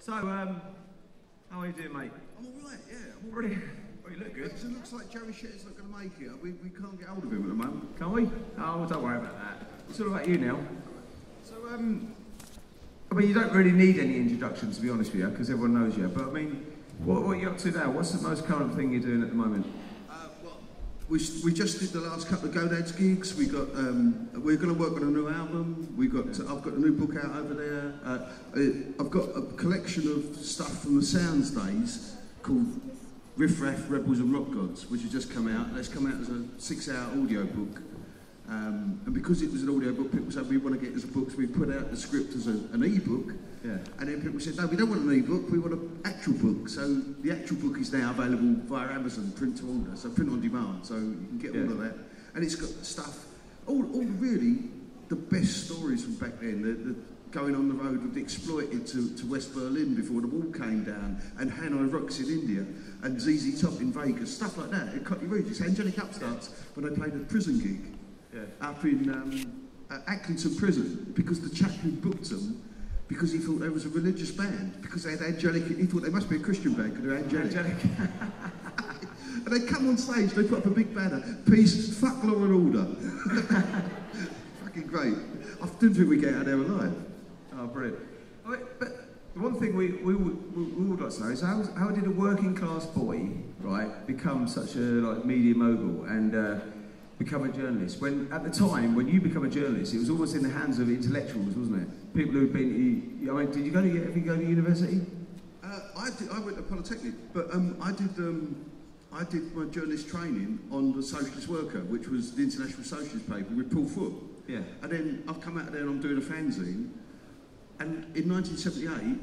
So, how are you doing, mate? I'm all right, yeah. I'm all Brilliant. Well, you look good. It looks like Jerry Shetty's not going to make it. We can't get hold of him at the moment. Can't we? Oh, well, don't worry about that. It's all about you now. So, I mean, you don't really need any introduction, to be honest with you, because everyone knows you. But, I mean, what are you up to now? What's the most current thing you're doing at the moment? Well, we just did the last couple of Godads gigs. We got we're going to work on a new album. I've got a new book out over there. I've got a collection of stuff from the Sounds days called Riff Raff, Rebels and Rock Gods, which has just come out. That's come out as a 6-hour audio book. And because it was an audio book, people said we want to get it as a book, so we put out the script as an e-book. Yeah. And then people said, no, we don't want an e-book, we want an actual book. So the actual book is now available via Amazon, print to order, so print on demand, so you can get all of that. And it's got stuff, all really the best stories from back then. The going on the road with the Exploited to West Berlin before the wall came down, and Hanoi Rocks in India, and ZZ Top in Vegas, stuff like that. It cut you really. It's Angelic Upstarts when they played a prison gig. Yeah. Up in Accrington Prison, because the chap who booked them, because he thought they was a religious band, because they had angelic, he thought they must be a Christian band because they're angelic. And they come on stage, they put up a big banner, peace, fuck law and order. Fucking great. I didn't think we'd get out of there alive. Oh, brilliant. But the one thing we would like to know is how did a working class boy, right, become such a media mogul and become a journalist? When at the time when you become a journalist, it was almost in the hands of intellectuals, wasn't it? People who'd been. I mean, did you go to university? I went to Polytechnic, but I did my journalist training on the Socialist Worker, which was the International Socialist paper with Paul Foote. Yeah. And then I've come out of there and I'm doing a fanzine. And in 1978,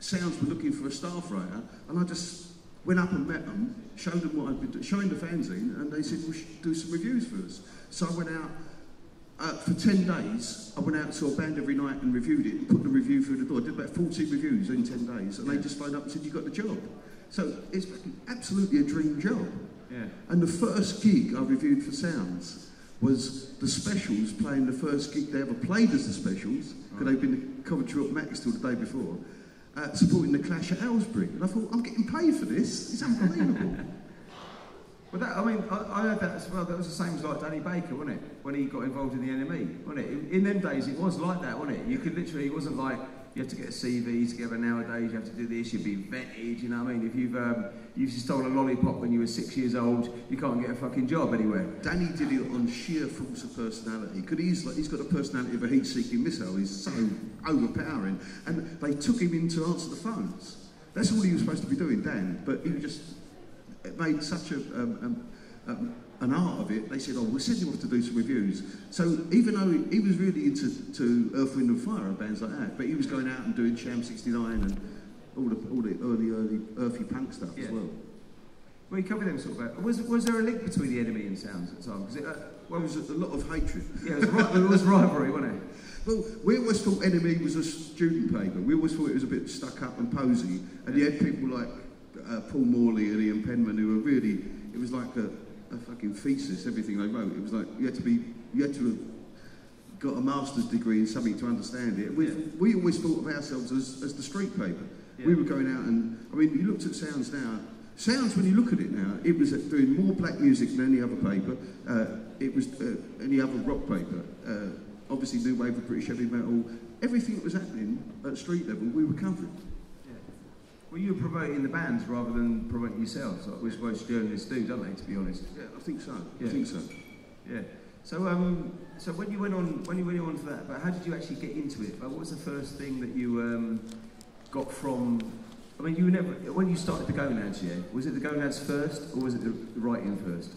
Sounds were looking for a staff writer, and I just went up and met them, showed them what I'd been doing, showing the fanzine, and they said, well, do some reviews for us. So I went out, for 10 days, I went out and saw a band every night and reviewed it, and put the review through the door. I did about 14 reviews in 10 days, and they just phoned up and said, you got the job. So it's absolutely a dream job. Yeah. And the first gig I reviewed for Sounds was the Specials playing the first gig they ever played as the Specials, because they'd been at Coventry at Max till the day before, supporting the Clash at Aylesbury. And I thought, I'm getting paid for this. It's unbelievable. Well, I heard that as well. That was the same as like Danny Baker, wasn't it? When he got involved in the NME, wasn't it? In them days, it was like that, wasn't it? You could literally, it wasn't like you have to get a CV together nowadays. You have to do this. You'd be vetted. You know what I mean? If you've stolen a lollipop when you were 6 years old, you can't get a fucking job anywhere. Danny did it on sheer force of personality. He's got the personality of a heat-seeking missile. He's so overpowering, and they took him in to answer the phones. That's all he was supposed to be doing, Dan. But he just made such an art of it. They said, oh, we'll send him off to do some reviews. So even though he was really into Earth, Wind and Fire and bands like that, but he was going out and doing Sham 69 and all the early earthy punk stuff as well. Well, you covered them sort of. Was there a link between the NME and Sounds at the time? Because there was a lot of hatred. Yeah, it was rivalry, wasn't it? Well, we always thought NME was a student paper. We always thought it was a bit stuck up and posy, and you had people like Paul Morley and Ian Penman who were really. It was like a fucking thesis. Everything they wrote. It was like you had to have got a master's degree in something to understand it. We always thought of ourselves as the street paper. Yeah. We were going out and, I mean, you looked at Sounds now. Sounds, when you look at it now, it was doing more black music than any other paper. It was any other rock paper. Obviously, new wave of British heavy metal. Everything that was happening at street level, we were covering. Yeah. Well, you were promoting the bands rather than promoting yourselves, like most journalists do, don't they? To be honest. Yeah, I think so. Yeah. I think so. Yeah. So, so when you went on to that, but how did you actually get into it? What was the first thing that you got from? I mean, you were never when you started the Gonads. Yeah, was it the Gonads first, or was it the writing first?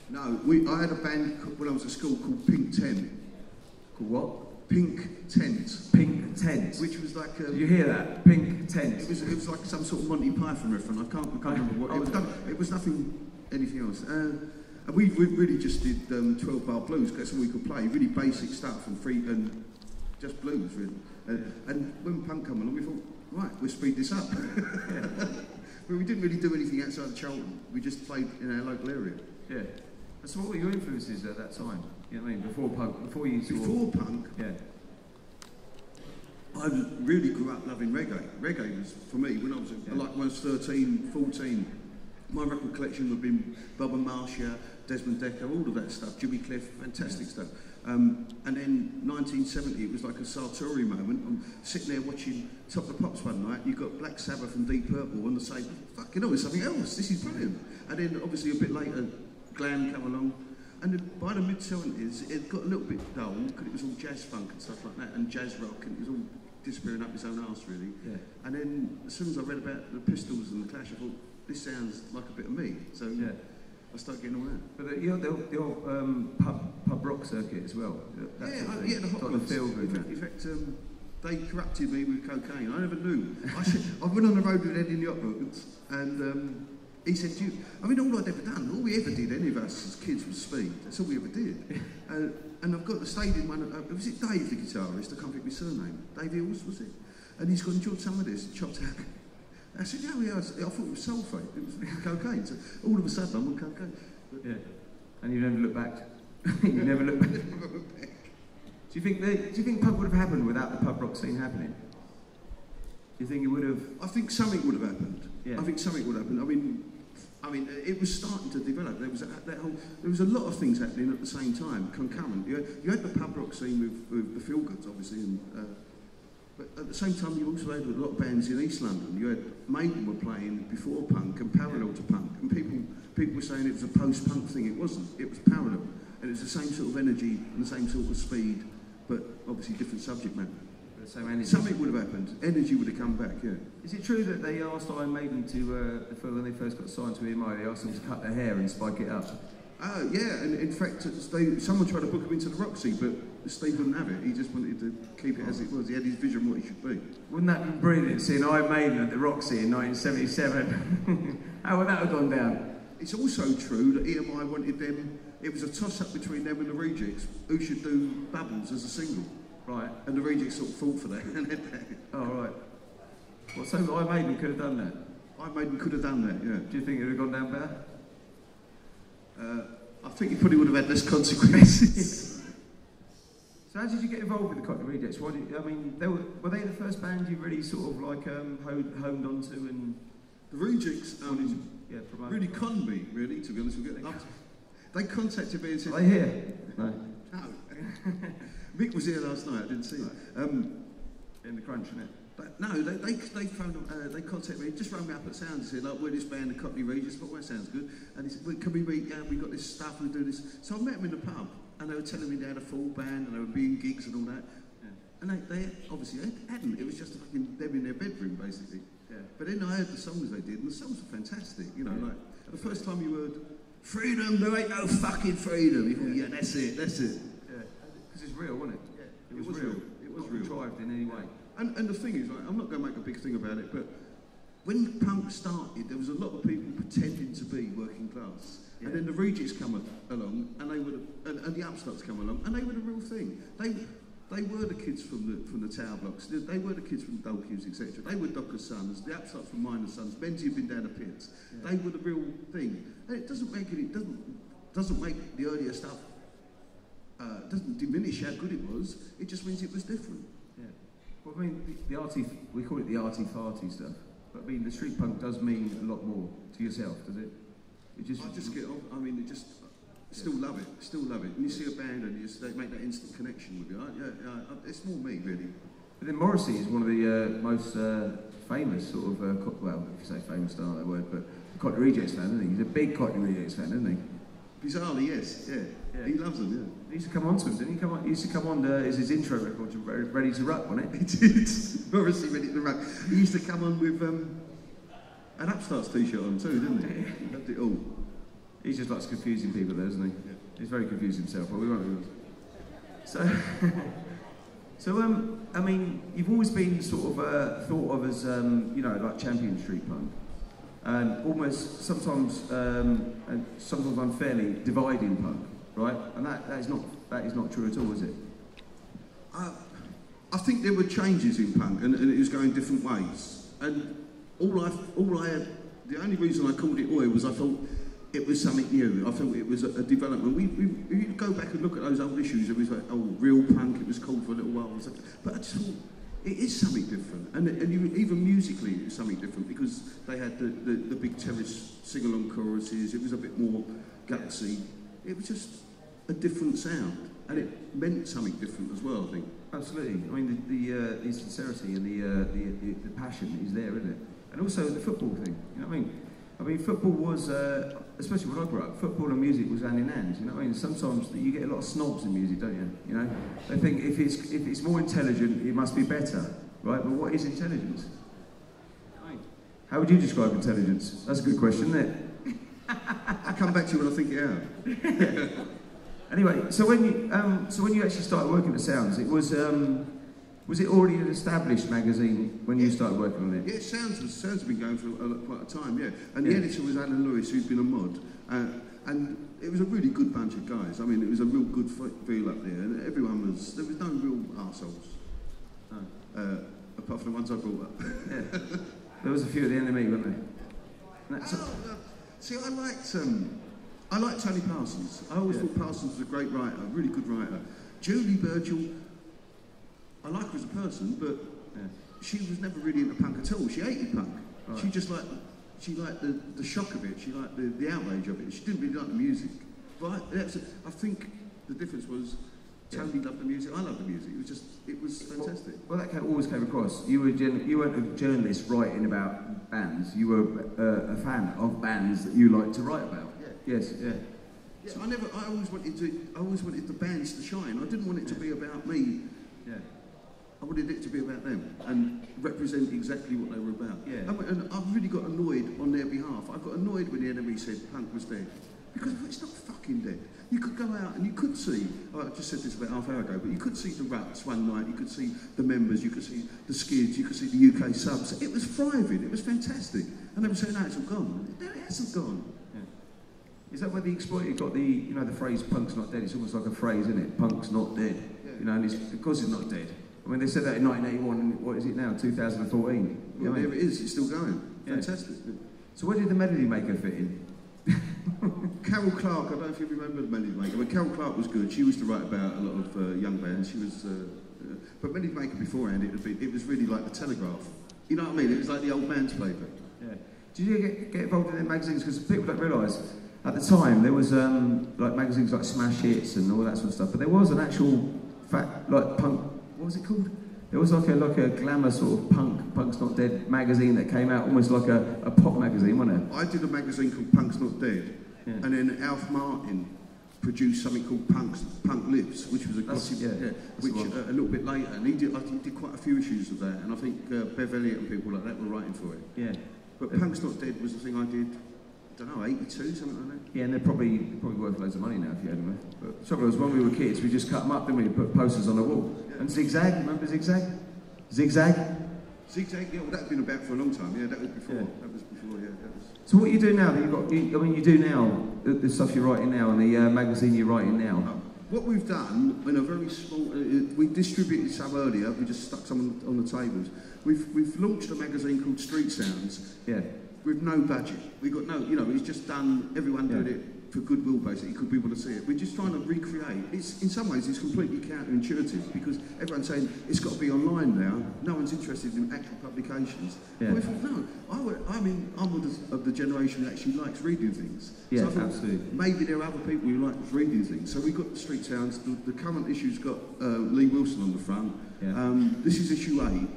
No, I had a band when I was at school called Pink Tent. Called what? Pink Tent. Pink Tent. Which was like Did you hear that? Pink Tent. It was like some sort of Monty Python reference. I can't remember what it was. It was anything else. And we really just did 12-bar blues. That's all we could play. Really basic stuff and just blues, really. And when punk came along, we thought, right, we'll speed this up. But we didn't really do anything outside of Charlton. We just played in our local area. Yeah. So what were your influences at that time? You know what I mean? Before punk? Before you saw... Before punk? Yeah. I really grew up loving reggae. Reggae was, for me, when I was like when I was 13, 14, my record collection would have been Bob and Marcia, Desmond Decker, all of that stuff, Jimmy Cliff, fantastic stuff. And then 1970, it was like a Sartori moment. I'm sitting there watching Top of the Pops one night, you've got Black Sabbath and Deep Purple on the same, fucking hell, it's something else, this is brilliant. And then obviously a bit later, Glam come along. And then by the mid-70s, it got a little bit dull, because it was all jazz funk and stuff like that, and jazz rock, and it was all disappearing up its own arse, really. Yeah. And then as soon as I read about the Pistols and the Clash, I thought, this sounds like a bit of me. So I started getting all that. But the old pub rock circuit as well. The hot rods. In fact, they corrupted me with cocaine. I never knew. I went on the road with Ed in the hot rods, and he said, all I'd ever done, all we ever did, any of us as kids, was speed. That's all we ever did. And I've got the stayed in one, was it Dave, the guitarist? I can't think of his surname. Dave Hills, was it? And he's gone, enjoyed some of this, chopped out. I said, I thought it was sulphate, it was cocaine. So all of a sudden I'm on cocaine. But and you never look back. You never look back. Do you think pub would have happened without the pub rock scene happening? Do you think it would have? I think something would have happened. Yeah. I think something would have happened. I mean, it was starting to develop. There was a lot of things happening at the same time, concurrent. You had the pub rock scene with the Feel Goods, obviously, and but at the same time, you also had a lot of bands in East London. You had Maiden were playing before punk and parallel to punk, and people were saying it was a post-punk thing. It wasn't. It was parallel, and it was the same sort of energy and the same sort of speed, but obviously different subject matter. Something would have happened. Energy would have come back, yeah. Is it true that they asked Iron Maiden to, when they first got signed to EMI, they asked them to cut their hair and spike it up? Yeah, and in fact, someone tried to book him into the Roxy, but Steve wouldn't have it. He just wanted to keep it as it was. He had his vision what it should be. Wouldn't that be brilliant, seeing Iron Maiden at the Roxy in 1977? How would that have gone down? It's also true that EMI wanted them, it was a toss-up between them and the Rejects, who should do Bubbles as a single. Right. And the Rejects sort of fought for that. Oh, right. Well, so Iron Maiden could have done that? Iron Maiden could have done that, yeah. Do you think it would have gone down better? I think it probably would have had less consequences. So how did you get involved with the Cockney Rejects? Were they the first band you really sort of like homed onto? And the Rejects really conned me, really, to be honest with you. They contacted me and said... Are they here? No. No. Mick was here last night, I didn't see him. In the crunch, isn't it? No, they phoned, they contacted me, just rang me up at Sound and said, like, we're this band, the Cockney Rejects. I thought, well, that sounds good. And he said, well, can we meet? We got this stuff, we do this. So I met them in the pub, and they were telling me they had a full band, and they were being gigs and all that. Yeah. And they obviously hadn't. It was just fucking them in their bedroom, basically. Yeah. But then I heard the songs they did, and the songs were fantastic. You know, like, the first time you heard, freedom, there ain't no fucking freedom. You thought, yeah, that's it. Yeah. Because it's real, wasn't it? Yeah. It was real. It was real. Contrived in any way. And the thing is, like, I'm not going to make a big thing about it, but when punk started, there was a lot of people pretending to be working class. Yeah. And then the Rejects come along, and they were and the Upstarts come along, and they were the real thing. They were the kids from the Tower Blocks. They were the kids from Dole Cubes, etc. They were Docker's sons. The Upstarts were Miner's sons. Benji had been down the pits. Yeah. They were the real thing. And it doesn't make the earlier stuff. Doesn't diminish how good it was. It just means it was different. Yeah. Well, I mean, the arty, we call it the arty-farty stuff, but I mean, the street punk does mean a lot more to yourself, does it? I just get on, I mean, still love it. And you see a band and they make that instant connection with you. It's more me, really. But then Morrissey is one of the most famous sort of, well, if you say famous, don't know that word, but Cockney Rejects fan, isn't he? He's a big Cockney Rejects fan, isn't he? Bizarrely, yes, yeah. He loves them, yeah. He used to come on to him, didn't he? He used to come on as his intro record to Ready to Rock, wasn't it? He did. Morrissey, Ready to Rock. He used to come on with an Upstarts t-shirt on too, didn't he? He loved it all. He just likes confusing people there, doesn't he? Yeah. He's very confused himself, but we won't. So, I mean, you've always been sort of thought of as, like champion street punk. And almost sometimes unfairly dividing punk, right? And that is not true at all, is it? I think there were changes in punk, and it was going different ways. And the only reason I called it Oi was I thought it was something new. I thought it was a development. If you go back and look at those old issues, it was like, real punk. It was called for a little while. But I just thought it is something different, and even musically it was something different because they had the big terrace sing-along choruses. It was a bit more gutsy. It was just a different sound, and it meant something different as well, I think. Absolutely. I mean, the sincerity and the passion is there, isn't it? And also the football thing. You know what I mean? I mean, football was, especially when I grew up, football and music was hand in hand. You know what I mean? Sometimes you get a lot of snobs in music, don't you? You know, they think if it's more intelligent, it must be better, right? But what is intelligence? How would you describe intelligence? That's a good question, isn't it? I'll come back to you when I think it out. Anyway, so when you actually started working at Sounds, it was it already an established magazine when you started working on it? Yeah, Sounds has been going for quite a time, yeah. And the editor was Alan Lewis, who'd been a mod, and it was a really good bunch of guys. I mean, it was a real good feel up there, and there was no real arseholes, apart from the ones I brought up. Yeah. There was a few at the end of me, weren't there? See, I liked Tony Parsons. I always thought Parsons was a great writer, a really good writer. Julie Burgell, I like her as a person, but she was never really into punk at all. She hated punk. Right. She liked the shock of it. She liked the outrage of it. She didn't really like the music. But I think the difference was Tony loved the music. I loved the music. It was fantastic. Well, that always came across. You weren't a journalist writing about bands. You were a fan of bands that you liked to write about. Yeah. Yes. Yeah. Yeah. So I always wanted the bands to shine. I didn't want it to be about me. Yeah. I wanted it to be about them and represent exactly what they were about. Yeah. And I've really got annoyed on their behalf. I got annoyed when the enemy said punk was dead. Because it's not fucking dead. You could go out and you could see, I just said this about half an hour ago, but you could see the Ruts one night, you could see the Members, you could see the Skids, you could see the UK Subs. It was thriving, it was fantastic. And they were saying, no, it's all gone. No, it hasn't gone. Yeah. Is that where the Exploited got the phrase punk's not dead? It's almost like a phrase, isn't it? Punk's not dead. Yeah. You know, and of course it's not dead. I mean, they said that in 1981, and what is it now, 2014? Well, there it is, it's still going. Fantastic. Yeah. So where did the Melody Maker fit in? Carol Clark, I don't know if you remember the Melody Maker, but Carol Clark was good. She used to write about a lot of young bands. She was, but Melody Maker beforehand, it was really like the Telegraph. You know what I mean? It was like the old man's paper. Yeah. Did you get involved in their magazines? Because people don't realise, at the time there was like magazines like Smash Hits and all that sort of stuff, but there was an actual like punk. What was it called? There was like a glamour sort of Punk's Not Dead magazine that came out almost like a pop magazine, wasn't it? I did a magazine called Punk's Not Dead, and then Alf Martin produced something called Punk Lives, which was a gossip, which a little bit later, and he did quite a few issues of that, and I think Bev Elliott and people like that were writing for it. Yeah. But Punk's Not Dead was the thing I did. I don't know, 82, something like that. Yeah, and they're probably worth loads of money now if you had them. But the trouble was, when we were kids, we just cut them up, didn't we? Put posters on the wall. Yeah. And Zigzag, remember Zigzag? Zigzag, yeah, well, that's been about for a long time. Yeah, that was before. Yeah. That was before. Yeah, that was. So what you do now? You do now the stuff you're writing now and the magazine you're writing now. What we've done in a very small, we distributed some earlier. We just stuck some on the tables. We've launched a magazine called Street Sounds. Yeah. With no budget. We got no, it's just done, everyone doing it for goodwill basically, because people to see it. We're just trying to recreate. In some ways it's completely counterintuitive because everyone's saying it's got to be online now. No one's interested in actual publications. Yeah. But we thought, no, I'm of the generation that actually likes reading things. Yeah, so I thought, absolutely. Maybe there are other people who like reading things. So we got the Street Sounds. The current issue's got Lee Wilson on the front. Yeah. This is issue 8.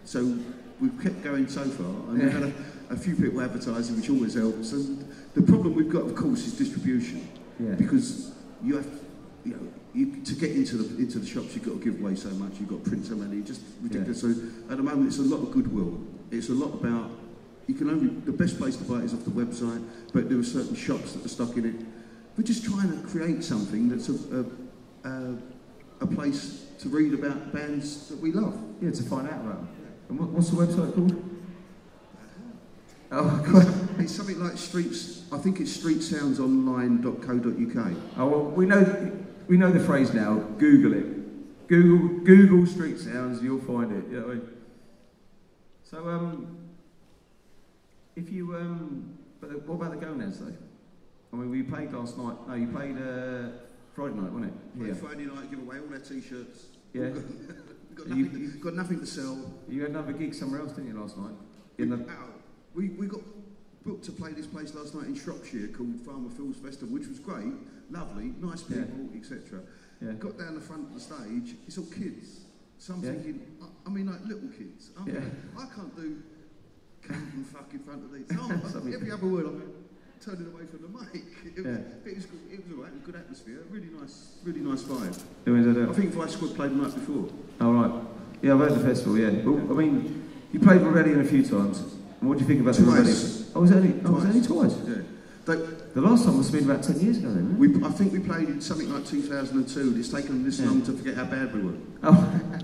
So we've kept going so far, and we've had a few people advertising, which always helps. And the problem we've got, of course, is distribution. Yeah. Because you have, to get into the shops, you've got to give away so much. You've got to print so many, just ridiculous. Yeah. So at the moment, it's a lot of goodwill. It's a lot about the best place to buy it is off the website, but there are certain shops that are stocking it. We're just trying to create something that's a place to read about bands that we love. Yeah, to find out about them. And what's the website called? Oh, God. It's something like I think it's streetsoundsonline.co.uk. Oh, well, we know the phrase now. Google it. Google Street Sounds, you'll find it. You know what I mean? So, if you but what about the gonads though? I mean, we played last night. No, you played Friday night, wasn't it? Played Friday night. Give away all their t-shirts. Yeah. We've got nothing to sell. You had another gig somewhere else, didn't you, last night? We got booked to play this place last night in Shropshire called Farmer Phil's Festival, which was great, lovely, nice people, etc. Yeah. Got down the front of the stage, it's all kids. So I'm thinking, I mean, like little kids. I can't do camp and fucking front of these. Every other word I'm turning away from the mic. It was all right, a good atmosphere, really nice vibe. I think Vice Squad played the night before. Oh, right. Yeah, I've heard the festival, yeah. Well, I mean, you played Rebellion a few times. What do you think about the Rebellion? Oh, was it only twice? Yeah. The last time must have been about 10 years ago then, I think we played in something like 2002. It's taken them this long to forget how bad we were. Oh.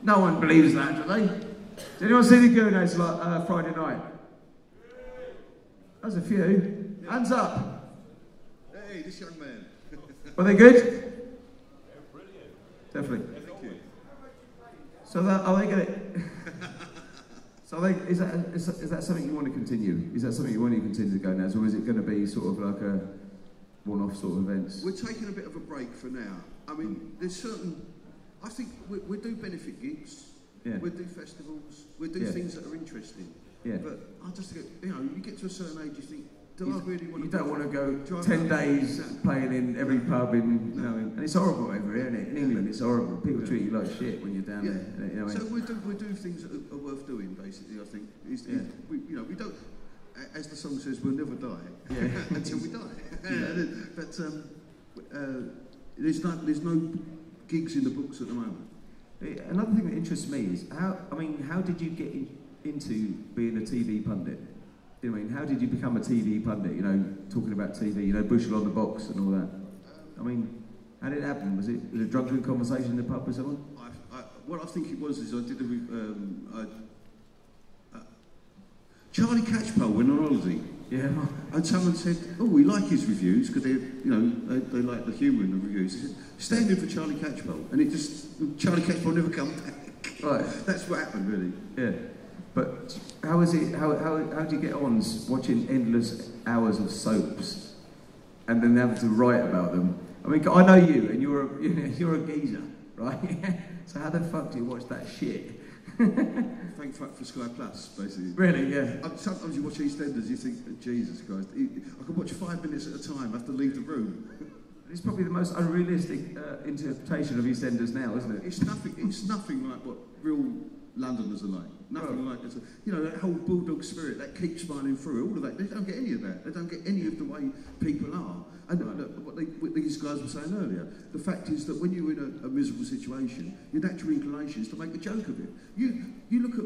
No one believes that, do they? Did anyone see the Gooners like Friday night? There's a few. Hands up. Hey, this young man. Were they good? They're brilliant. Definitely. Thank you. So are they going to... So is that something you want to continue? Is that something you want to continue to go now, or is it going to be sort of like a one-off sort of events? We're taking a bit of a break for now. I mean, there's certain... I think we do benefit gigs. Yeah. We do festivals. We do things that are interesting. Yeah. But I just think, you get to a certain age, you think, do I really want to... You don't want to go 10 days playing in every pub and it's horrible over here, isn't it? In England, it's horrible. People treat you like shit when you're down there. You know, so we do things that are worth doing, basically, I think. We don't, as the song says, we'll never die until we die. But there's no gigs in the books at the moment. Another thing that interests me is how did you get into being a TV pundit? You know what I mean? How did you become a TV pundit? You know, talking about TV, Bushell on the box and all that. I mean, how did it happen? Was it a drunken conversation in the pub with someone? What I think it was is I did Charlie Catchpole went on holiday. Yeah. And someone said, "Oh, we like his reviews because they like the humour in the reviews." He said, "Stand in for Charlie Catchpole," and Charlie Catchpole never come back. Right. That's what happened, really. Yeah. But how is it? How do you get on watching endless hours of soaps, and then having to write about them? I mean, I know you, and you're a geezer, right? So how the fuck do you watch that shit? Thank fuck for Sky Plus, basically. Really? Yeah. Sometimes you watch EastEnders, you think, Jesus Christ, I could watch 5 minutes at a time. I have to leave the room. It's probably the most unrealistic interpretation of EastEnders now, isn't it? It's nothing like what real Londoners are like. Nothing like it. That whole bulldog spirit, that keep smiling through, all of that. They don't get any of that. They don't get any of the way people are. And what these guys were saying earlier, the fact is that when you're in a miserable situation, your natural inclination is to make a joke of it. You look at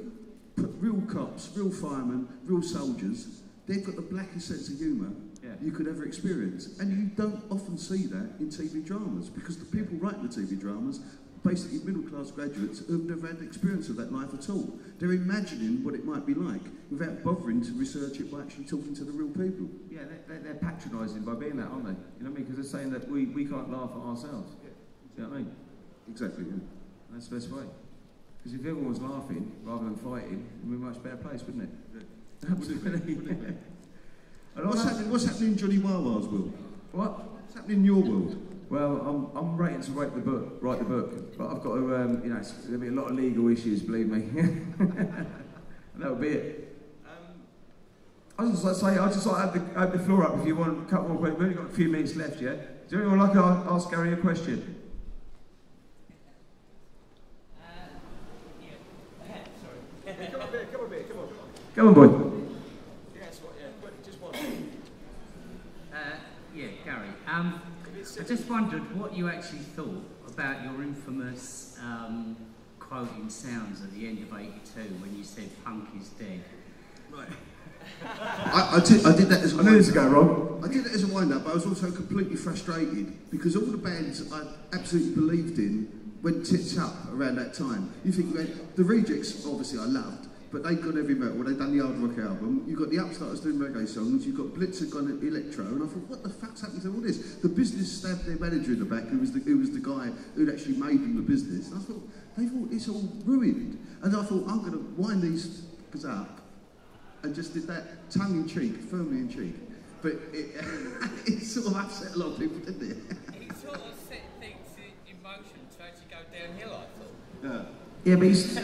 real cops, real firemen, real soldiers, they've got the blackest sense of humour you could ever experience. And you don't often see that in TV dramas, because the people writing the TV dramas basically middle-class graduates who've never had the experience of that life at all. They're imagining what it might be like without bothering to research it by actually talking to the real people. Yeah, they're patronising by being that, aren't they? You know what I mean? Because they're saying that we can't laugh at ourselves. Yeah. Do you know what I mean? Exactly, yeah. That's the best way. Because if everyone was laughing rather than fighting, we'd be in a much better place, wouldn't it? Yeah. Absolutely. What's happening in Johnny Wawa's world? What? What's happening in your world? Well, I'm waiting to write the book, but I've got to, there'll be a lot of legal issues, believe me. And that'll be it. I was just like to say, I just like to open the floor up if you want a couple more questions. We've only got a few minutes left, yeah? Does anyone like to ask Garry a question? Come on, boy. Yes, just one. Garry. I just wondered what you actually thought about your infamous quoting sounds at the end of '82 when you said "punk is dead." Right. I did that as a I knew this was going wrong. I did it as a wind-up, but I was also completely frustrated because all the bands I absolutely believed in went tits up around that time. You think the Rejects, obviously I loved, but they'd gone heavy metal, they'd done the hard rock album, you've got the Upstarts doing reggae songs, you've got Blitz had gone electro, and I thought, what the fuck's happened to all this? The Business stabbed their manager in the back, who was the guy who'd actually made them the business. And I thought, it's all ruined. And I thought, I'm going to wind these up, and just did that tongue-in-cheek, firmly in cheek. But it sort of upset a lot of people, didn't it? It sort of set things in motion to actually go downhill, I thought. Yeah, but he's.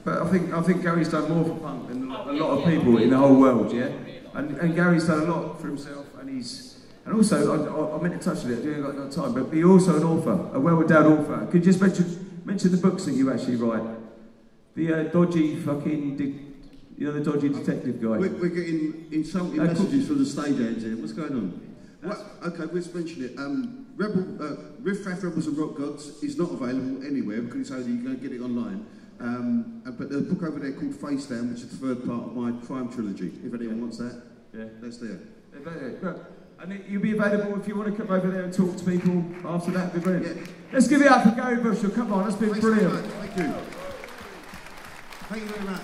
But I think Gary's done more for punk than a lot of people in the whole world, yeah. And Gary's done a lot for himself, and also I meant to touch on it. I didn't got no time, but he's also an author, a well-endowed author. Could you just mention the books that you actually write? The dodgy fucking, the dodgy detective guy. We're getting insulting messages from the stage hands here. What's going on? Okay, let's mention it. Riff Raff Rebels and Rock Gods is not available anywhere because it's only you can get it online. But there's a book over there called Face Down, which is the third part of my crime trilogy. If anyone wants that, that's there. And you'll be available if you want to come over there and talk to people after that. It'd be brilliant. Yeah. Let's give it up for Garry Bushell. Come on, that's been brilliant. Thank you. Thank you very much.